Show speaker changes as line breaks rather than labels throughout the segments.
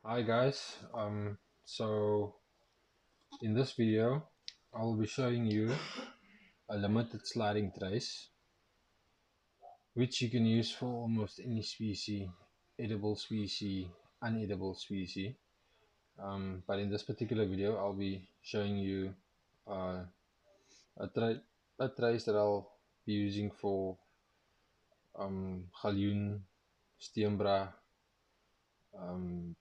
Hi guys, so in this video I will be showing you a limited sliding trace which you can use for almost any species, edible species, unedible species. But in this particular video I'll be showing you uh, a trace that I'll be using for galjoen, steenbras, um,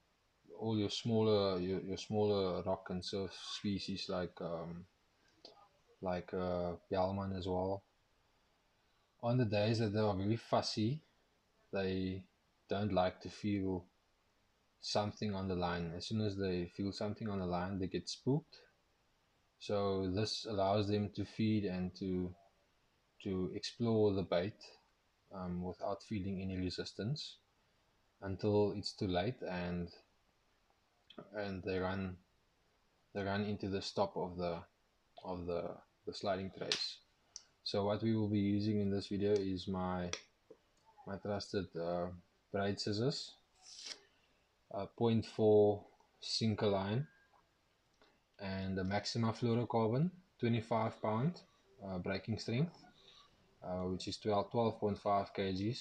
all your smaller rock and surf species like belman as well. On the days that they are very fussy, they don't like to feel something on the line. As soon as they feel something on the line, they get spooked. So this allows them to feed and to explore the bait without feeling any resistance until it's too late and they run into the stop of the sliding trace. So what we will be using in this video is my trusted braid scissors, 0.4 sinker line, and a maxima fluorocarbon 25 pound breaking strength, which is 12.5 kgs.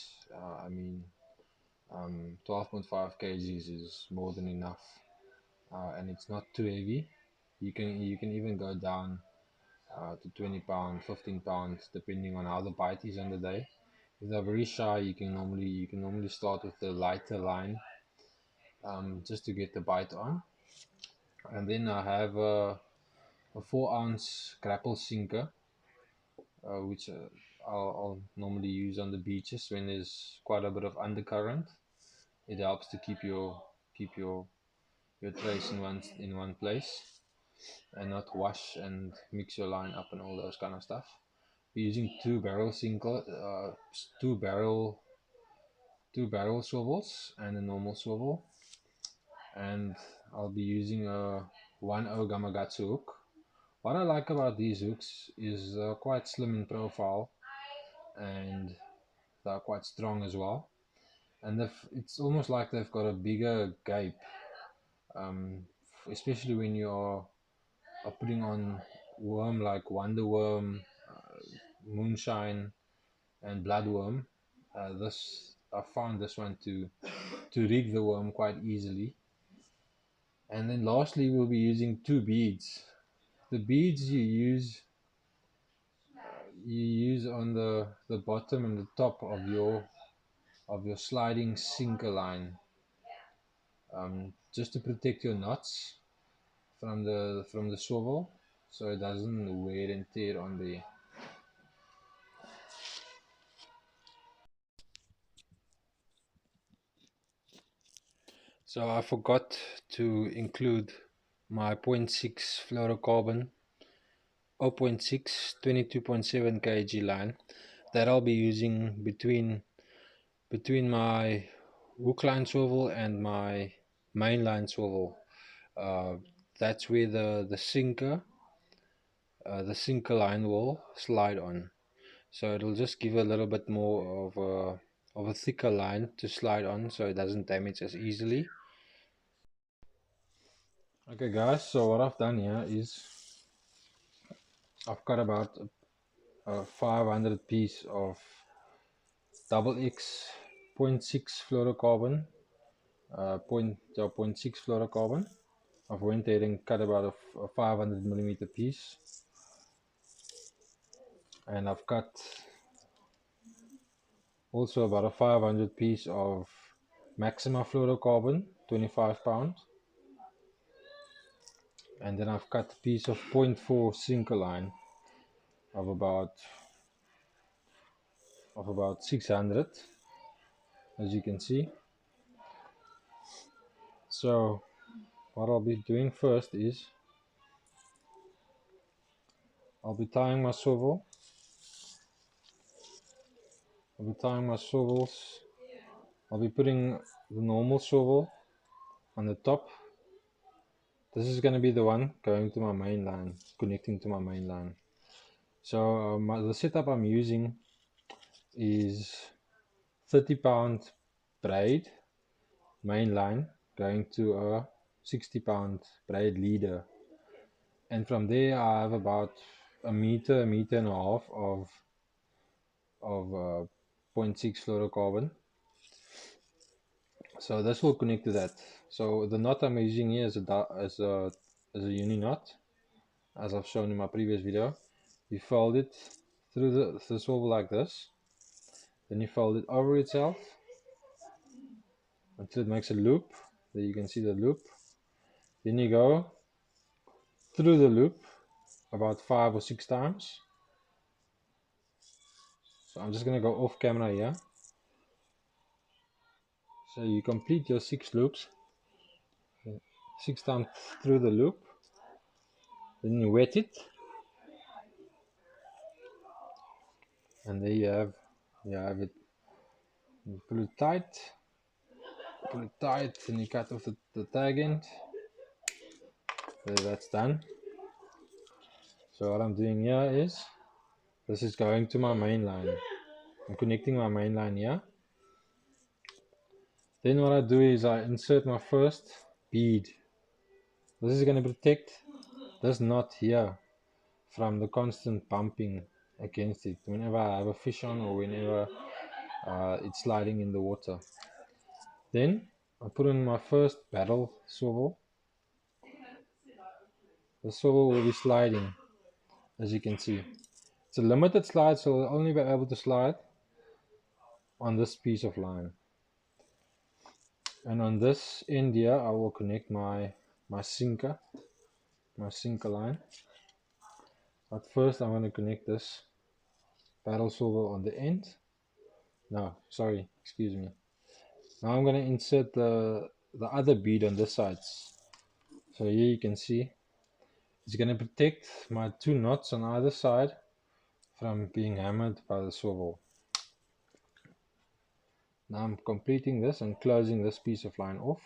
I mean 12.5 kgs is more than enough, and it's not too heavy. You can even go down to 20 pounds, 15 pounds, depending on how the bite is on the day. If they're very shy, you can normally start with the lighter line, just to get the bite on. And then I have a 4-ounce grapple sinker, which I'll normally use on the beaches when there's quite a bit of undercurrent. It helps to keep your trace in one place and not wash and mix your line up and all those kind of stuff. We're using two barrel swivels and a normal swivel, and I'll be using a 1.0 Gamakatsu hook. What I like about these hooks is they're quite slim in profile and they're quite strong as well. And it's almost like they've got a bigger gape, um, especially when are putting on worm like wonderworm, moonshine, and bloodworm. I found this one to rig the worm quite easily. And then lastly, we'll be using two beads. The beads you use on the bottom and the top of your sliding sinker line, just to protect your knots from the swivel, so it doesn't wear and tear on there. So I forgot to include my 0.6 fluorocarbon, 0.6 22.7 kg line that I'll be using between my hook line swivel and my main line swivel. Uh, that's where the sinker line will slide on. So it'll just give a little bit more of a thicker line to slide on, so it doesn't damage as easily. Okay guys, so what I've done here is I've got about a 500 piece of double X 0.6 fluorocarbon, 0.6 fluorocarbon. I've went ahead and cut about a 500 millimeter piece, and I've cut also about a 500 piece of maxima fluorocarbon 25 pound, and then I've cut a piece of 0.4 sinker line of about 600, as you can see. So what I'll be doing first is I'll be tying my swivels. I'll be putting the normal swivel on the top. This is going to be the one going to my main line, connecting to my main line. So the setup I'm using is 30 pound braid main line going to a 60-pound braid leader, and from there I have about a meter and a half of 0.6 fluorocarbon. So this will connect to that. So the knot I'm using here is a uni knot, as I've shown in my previous video. You fold it through the swivel like this, then you fold it over itself until it makes a loop. There you can see the loop. Then you go through the loop about 5 or 6 times. So I'm just going to go off camera here. So you complete your 6 loops, 6 times through the loop. Then you wet it, and there you have it. You pull it tight, and you cut off the tag end. So that's done. So what I'm doing here is, this is going to my main line. I'm connecting my main line here. Then what I do is I insert my first bead. This is going to protect this knot here from the constant bumping against it whenever I have a fish on, or whenever it's sliding in the water. Then I put in my first paddle swivel. The swivel will be sliding, as you can see. It's a limited slide, so I'll only be able to slide on this piece of line. And on this end here, I will connect my sinker line. But first I'm going to connect this paddle swivel on the end. No, sorry, excuse me. Now I'm going to insert the other bead on this side. So here you can see it's going to protect my 2 knots on either side from being hammered by the swivel. Now I'm completing this and closing this piece of line off.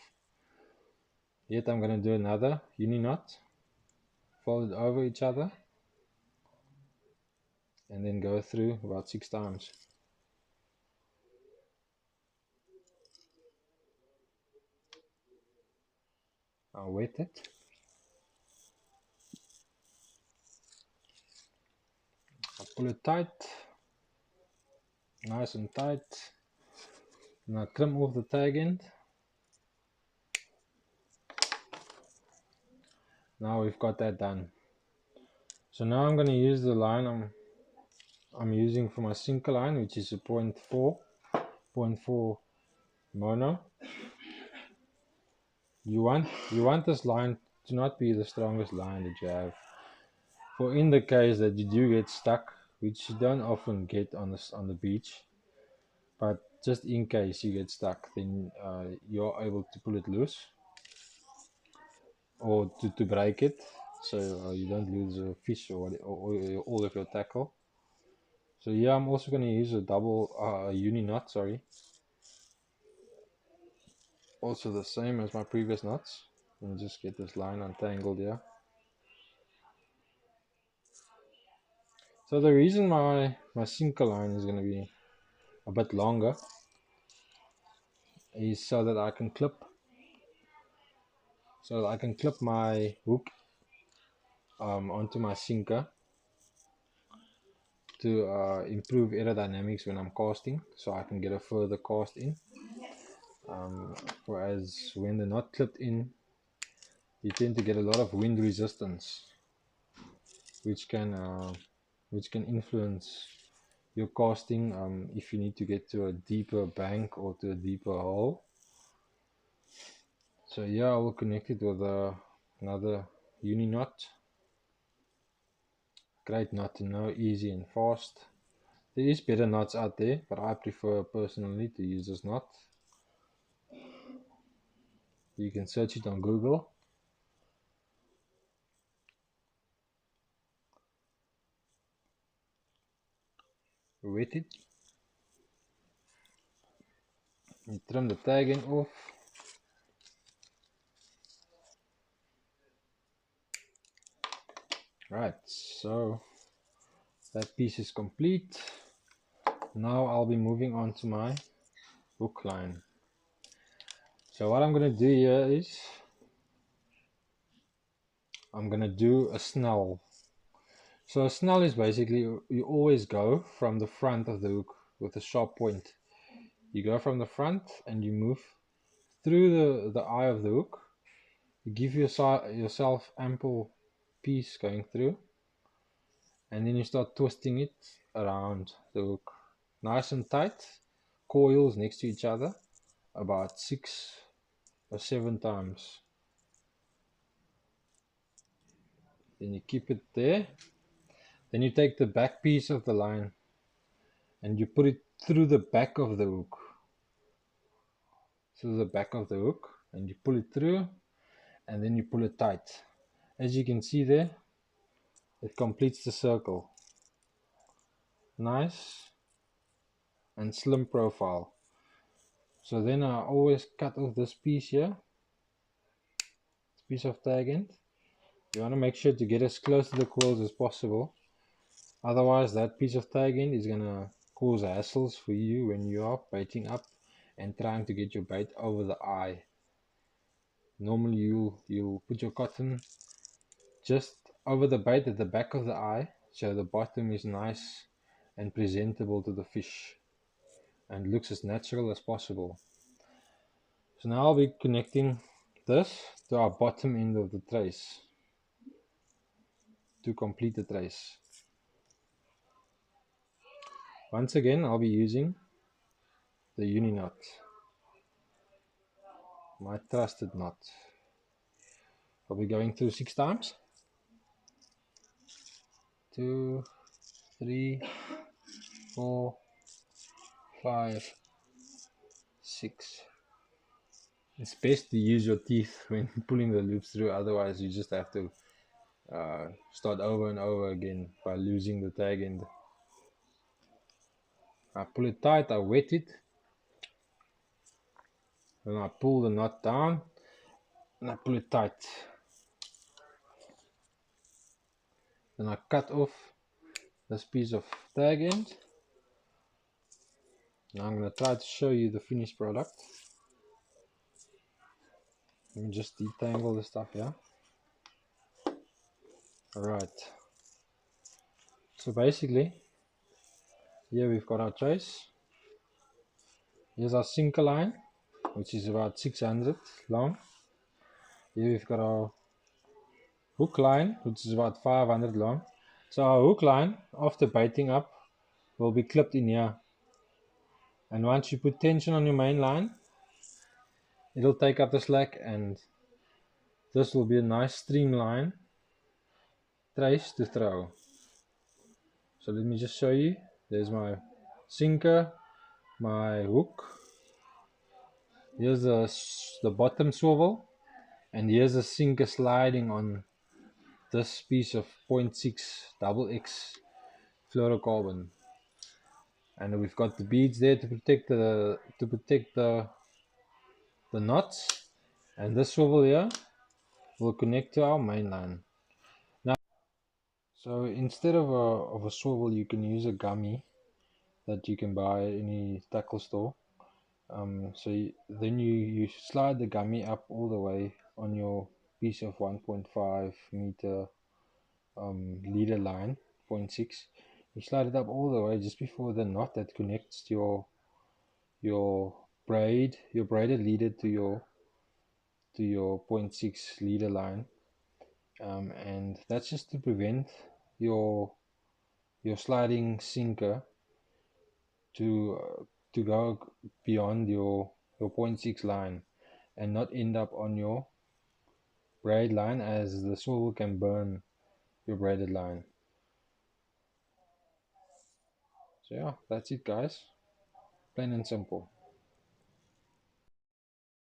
Yet I'm going to do another uni knot, fold it over each other, and then go through about 6 times. I'll wet it. I'll pull it tight, nice and tight. Now trim off the tag end. Now we've got that done. So now I'm going to use the line I'm using for my sinker line, which is a 0.4 mono. You want this line to not be the strongest line that you have. For in the case that you do get stuck, which you don't often get on the beach, but just in case you get stuck, then you're able to pull it loose, or to break it, so you don't lose a fish or all of your tackle. So yeah, I'm also going to use a double uni knot, sorry. Also the same as my previous knots. And just get this line untangled here. So the reason my sinker line is going to be a bit longer is so that I can clip my hook onto my sinker to improve aerodynamics when I'm casting, so I can get a further cast in. Whereas when they're not clipped in, you tend to get a lot of wind resistance, which can influence your casting if you need to get to a deeper bank or to a deeper hole. So yeah, I will connect it with another uni knot. Great knot to know, easy and fast. There is better knots out there, but I prefer personally to use this knot. You can search it on Google. Wet it. You trim the tag end off. Right, so that piece is complete. Now I'll be moving on to my hook line. So what I'm gonna do here is I'm gonna do a snell. So a snell is basically you always go from the front of the hook with a sharp point. You go from the front and you move through the eye of the hook. You give yourself ample piece going through, and then you start twisting it around the hook, nice and tight, coils next to each other, about 6 or 7 times. Then you keep it there. Then you take the back piece of the line and you put it through the back of the hook, and you pull it through, and then you pull it tight. As you can see there, it completes the circle. Nice and slim profile. So then I always cut off this piece here, this piece of tag end. You want to make sure to get as close to the coils as possible. Otherwise that piece of tag end is going to cause hassles for you when you are baiting up and trying to get your bait over the eye. Normally you'll put your cotton just over the bait at the back of the eye, so the bottom is nice and presentable to the fish and looks as natural as possible. So now I'll be connecting this to our bottom end of the trace to complete the trace. Once again, I'll be using the uni knot, my trusted knot. I'll be going through 6 times. 2, 3, 4, 5, 6. It's best to use your teeth when pulling the loops through, otherwise you just have to start over and over again by losing the tag end. I pull it tight, I wet it, then I pull the knot down and I pull it tight. Then I cut off this piece of tag end. Now I'm going to try to show you the finished product. Let me just detangle the stuff here. Alright, so basically here we've got our trace. Here's our sinker line, which is about 600 long. Here we've got our hook line, which is about 500 long. So our hook line, after baiting up, will be clipped in here. And once you put tension on your main line, it'll take up the slack, and this will be a nice streamline trace to throw. So let me just show you. There's my sinker, my hook. Here's the bottom swivel, and here's the sinker sliding on this piece of 0.6 XX fluorocarbon. And we've got the beads there to protect the knots, and this swivel here will connect to our main line. Now, so instead of a swivel, you can use a gummy that you can buy at any tackle store. Then you slide the gummy up all the way on your piece of 1.5 meter leader line, 0.6. You slide it up all the way just before the knot that connects to your braided leader to your 0.6 leader line, and that's just to prevent your sliding sinker to go beyond your 0.6 line and not end up on your braid line, as the swivel can burn your braided line. So yeah, that's it guys, plain and simple.